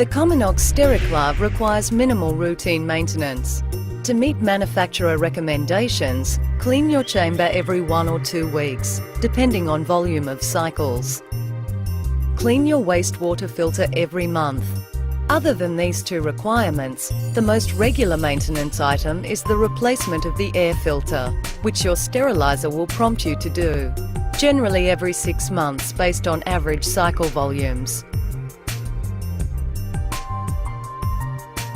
The Cominox Autoclave requires minimal routine maintenance. To meet manufacturer recommendations, clean your chamber every 1 or 2 weeks, depending on volume of cycles. Clean your wastewater filter every month. Other than these 2 requirements, the most regular maintenance item is the replacement of the air filter, which your sterilizer will prompt you to do, generally every 6 months based on average cycle volumes.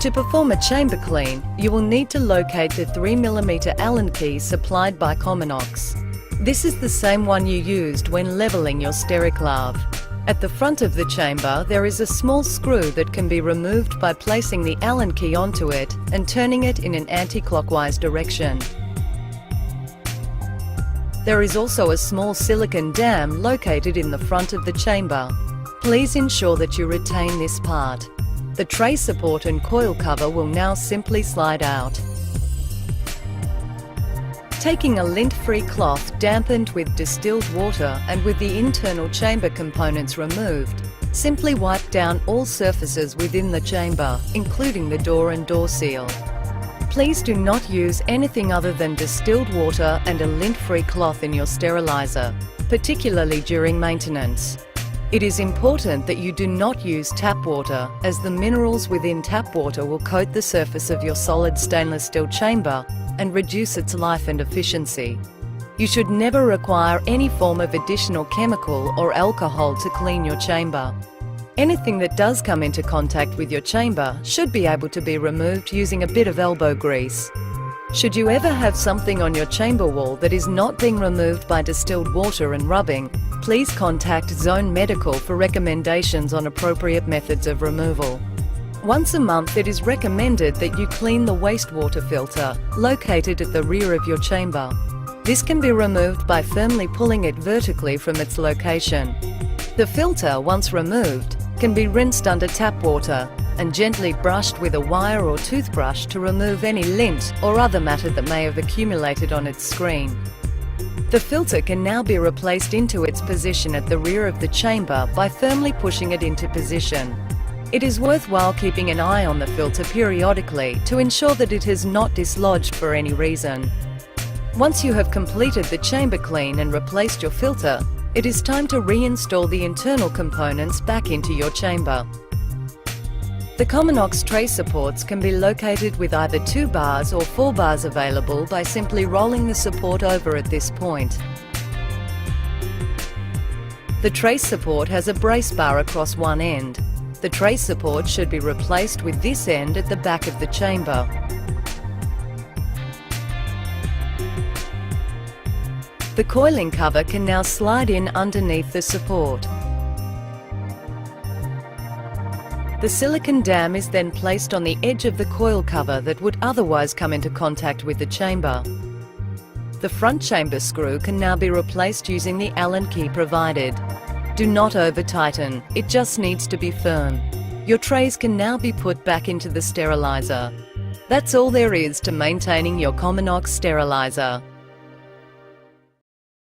To perform a chamber clean, you will need to locate the 3mm Allen key supplied by Cominox. This is the same one you used when levelling your Autoclave. At the front of the chamber, there is a small screw that can be removed by placing the Allen key onto it and turning it in an anti-clockwise direction. There is also a small silicone dam located in the front of the chamber. Please ensure that you retain this part. The tray support and coil cover will now simply slide out. Taking a lint-free cloth dampened with distilled water and with the internal chamber components removed, simply wipe down all surfaces within the chamber, including the door and door seal. Please do not use anything other than distilled water and a lint-free cloth in your sterilizer, particularly during maintenance. It is important that you do not use tap water, as the minerals within tap water will coat the surface of your solid stainless steel chamber and reduce its life and efficiency. You should never require any form of additional chemical or alcohol to clean your chamber. Anything that does come into contact with your chamber should be able to be removed using a bit of elbow grease. Should you ever have something on your chamber wall that is not being removed by distilled water and rubbing, please contact Zone Medical for recommendations on appropriate methods of removal. Once a month, it is recommended that you clean the wastewater filter located at the rear of your chamber. This can be removed by firmly pulling it vertically from its location. The filter, once removed, can be rinsed under tap water and gently brushed with a wire or toothbrush to remove any lint or other matter that may have accumulated on its screen. The filter can now be replaced into its position at the rear of the chamber by firmly pushing it into position. It is worthwhile keeping an eye on the filter periodically to ensure that it has not dislodged for any reason. Once you have completed the chamber clean and replaced your filter, it is time to reinstall the internal components back into your chamber. The Cominox tray supports can be located with either 2 bars or 4 bars available by simply rolling the support over at this point. The tray support has a brace bar across one end. The tray support should be replaced with this end at the back of the chamber. The coiling cover can now slide in underneath the support. The silicone dam is then placed on the edge of the coil cover that would otherwise come into contact with the chamber. The front chamber screw can now be replaced using the Allen key provided. Do not over-tighten, it just needs to be firm. Your trays can now be put back into the sterilizer. That's all there is to maintaining your Cominox sterilizer.